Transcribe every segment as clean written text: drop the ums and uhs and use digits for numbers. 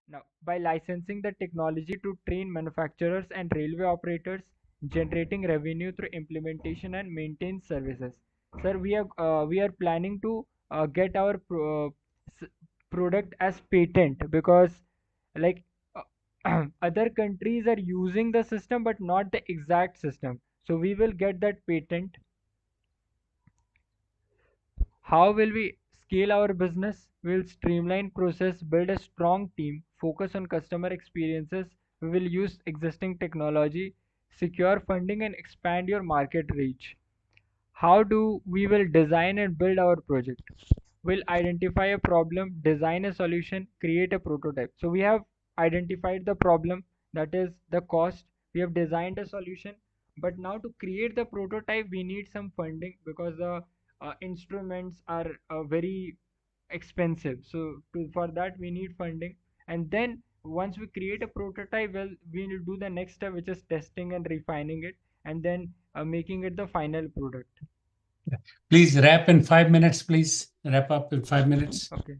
Now, by licensing the technology to train manufacturers and railway operators, generating revenue through implementation and maintenance services. Sir, we are planning to get our s- product as patent, because like other countries are using the system but not the exact system. So we will get that patent. How will we scale our business? We'll streamline process, build a strong team, focus on customer experiences. We will use existing technology, secure funding and expand your market reach. How do we will design and build our project? We'll identify a problem, design a solution, create a prototype. So we have identified the problem, that is the cost. We have designed a solution, but now to create the prototype, we need some funding because the instruments are very expensive. So for that, we need funding. And then once we create a prototype, well, we will do the next step, which is testing and refining it, and then making it the final product. Please wrap in 5 minutes, please. Wrap up in 5 minutes. Okay.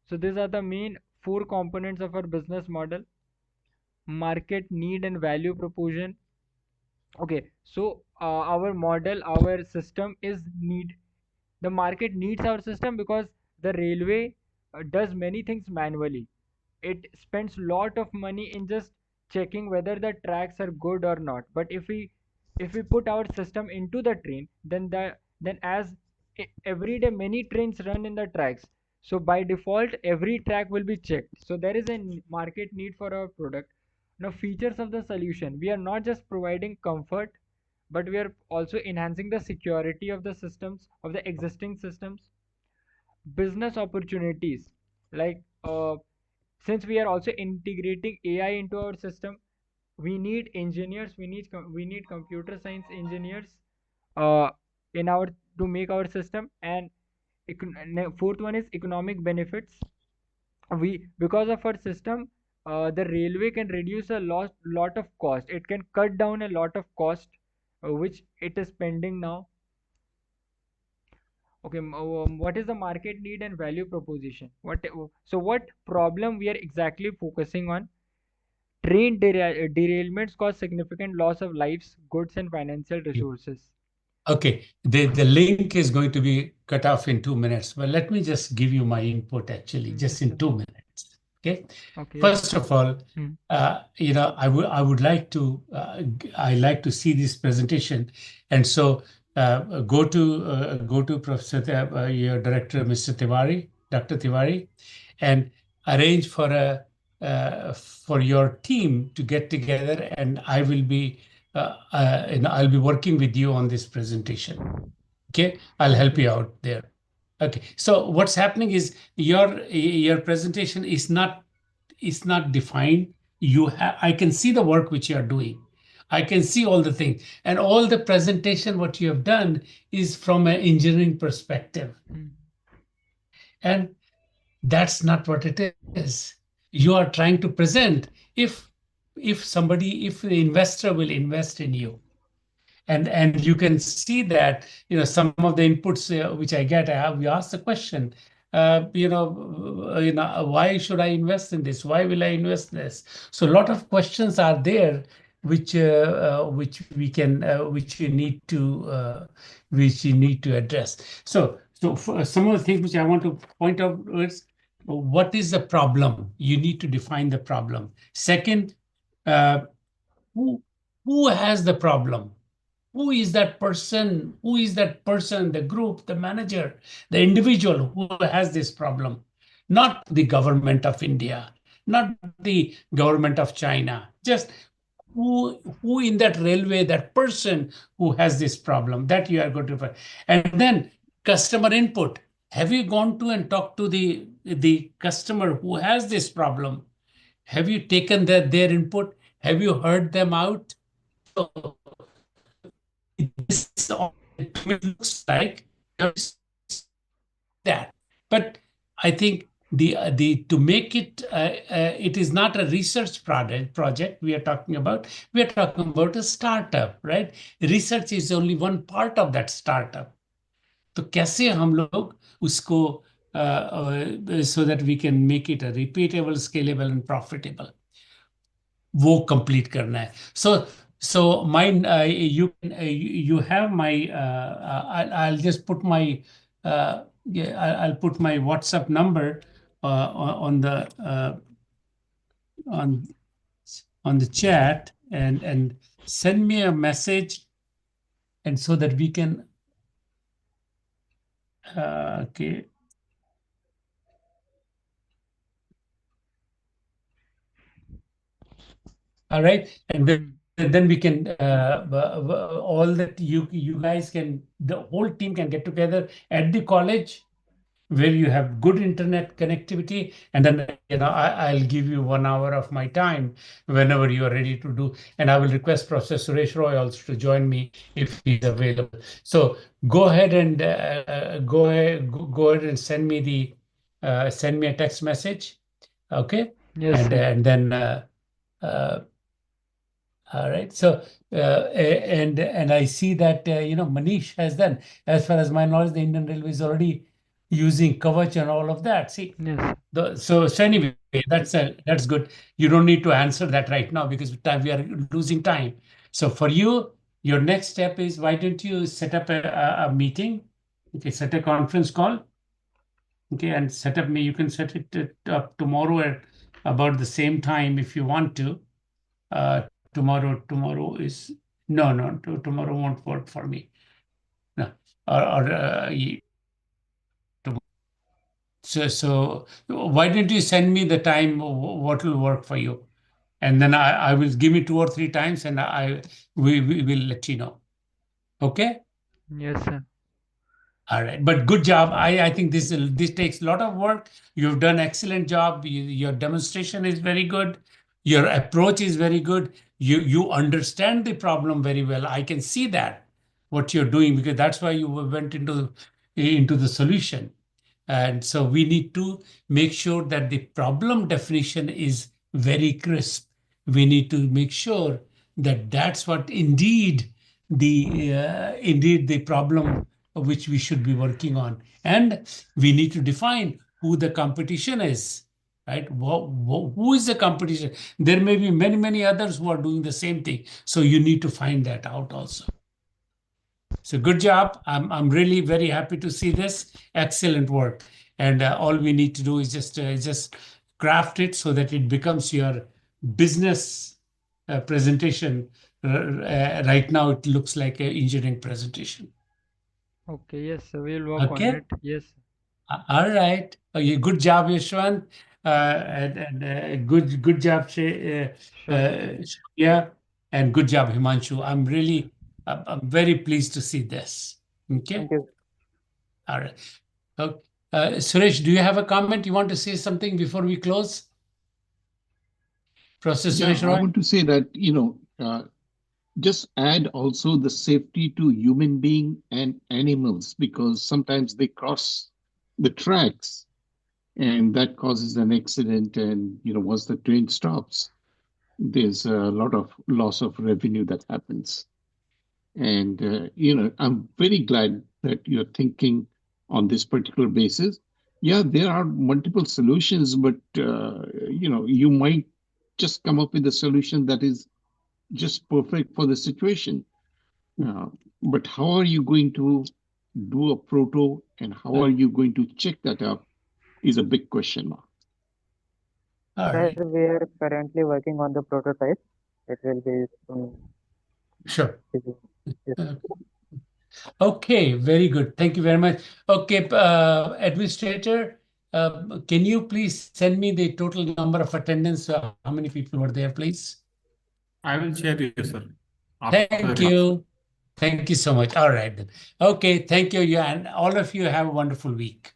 So these are the main four components of our business model: market need and value proposition. Okay, so our model, our system is need. The market needs our system because the railway does many things manually. It spends lot of money in just checking whether the tracks are good or not. But if we put our system into the train, then as every day many trains run in the tracks, so by default every track will be checked. So there is a market need for our product. Now, features of the solution: we are not just providing comfort, but we are also enhancing the security of the systems, of the existing systems. Business opportunities, like since we are also integrating AI into our system, we need engineers, we need computer science engineers uh, in our to make our system. And fourth one is economic benefits. We, because of our system, the railway can reduce a lot of cost. It can cut down a lot of cost which it is spending now. Okay, what is the market need and value proposition? What problem we are exactly focusing on? Train derailments cause significant loss of lives, goods, and financial resources. Okay, the link is going to be cut off in 2 minutes, but let me just give you my input actually, just Yes, in sir. 2 minutes. Okay, Okay, yes, first sir. of all, Hmm. I would like to I like to see this presentation, and so go to Professor your director, Mr. Tiwari, Dr. Tiwari, and arrange for your team to get together, and I'll be working with you on this presentation. Okay, I'll help Okay. you out there. Okay, so what's happening is your presentation is not defined. I can see the work which you are doing. I can see all the things, and all the presentation what you have done is from an engineering perspective, Hmm. and that's not what it is. You are trying to present if the investor will invest in you, and you can see that some of the inputs which I get. We ask the question, why should I invest in this? Why will I invest in this? So a lot of questions are there which you need to address. So for some of the things which I want to point out is, what is the problem? You need to define the problem. Second, uh, who who has the problem? Who is that person? Who is that person, the group, the manager, the individual who has this problem? Not the government of India, not the government of China, just who in that railway, that person who has this problem, that you are going to find. And then customer input. Have you gone to and talked to the customer who has this problem? Have you taken their input? Have you heard them out? So this all to me looks like that. But I think the to make it it is not a research project we are talking about. We are talking about a startup, right? Research is only one part of that startup. तो कैसे हम लोग उसको so that we can make it a repeatable, scalable, and profitable. वो complete करना है. So mine, you have my, I'll just put my, yeah, I'll put my WhatsApp number on the on on the chat, and send me a message, and so that we can, okay. All right, and Hmm. then we can, all that you guys can, the whole team can get together at the college where you have good internet connectivity, and then I'll give you 1 hour of my time whenever you are ready to do, and I will request Professor Suresh Roy also to join me if he's available. So go ahead and go ahead and send me a text message, okay, Yes, and sir. then. Uh, all right. So, and I see that Manish has done. As far as my knowledge, the Indian Railway is already using Kavach and all of that. See, Yes. so anyway, that's good. You don't need to answer that right now because we are losing time. So for you, your next step is, why don't you set up a meeting? Okay, set a conference call. Okay, and set up me. You can set it up tomorrow at about the same time if you want to. Tomorrow is, no, tomorrow won't work for me. No, or so why don't you send me the time, what will work for you, and then I will give me 2 or 3 times, and we will let you know. Okay. Yes, sir. All right, but good job. I think this takes a lot of work. You've done excellent job. Your demonstration is very good. Your approach is very good. You understand the problem very well. I can see that what you're doing, because that's why you went into the solution. And so we need to make sure that the problem definition is very crisp. We need to make sure that that's what indeed the problem which we should be working on. And we need to define who the competition is, right? Who is the competition? There may be many others who are doing the same thing. So you need to find that out also. So good job. I'm really very happy to see this. Excellent work. And all we need to do is just craft it so that it becomes your business presentation. Right now, it looks like an engineering presentation. Okay, yes, sir. We'll work on Okay. it. Yes, All right. Good job, Yashwant. And good job, sure. Shreya, and good job, Himanshu. I'm very pleased to see this. Okay. Thank you. All right. Okay. Suresh, do you have a comment? You want to say something before we close? Professor Yeah, Suresh I Roy? want to say that, just add also the safety to human being and animals, because sometimes they cross the tracks and that causes an accident. And, once the train stops, there's a lot of loss of revenue that happens. And, I'm very glad that you're thinking on this particular basis. Yeah, there are multiple solutions, but, you might just come up with a solution that is just perfect for the situation. Uh, but how are you going to do a proto, and how Uh, are you going to check that up is a big question mark. all Sir, right. we are currently working on the prototype. It will be soon. Sure. Yes. Uh, Okay, very good. Thank you very much. Okay, Administrator, can you please send me the total number of attendance? How many people were there, please? I will share you, sir. After the Thank class. you. Thank you so much. All right then. Okay, thank you. You and all of you have a wonderful week.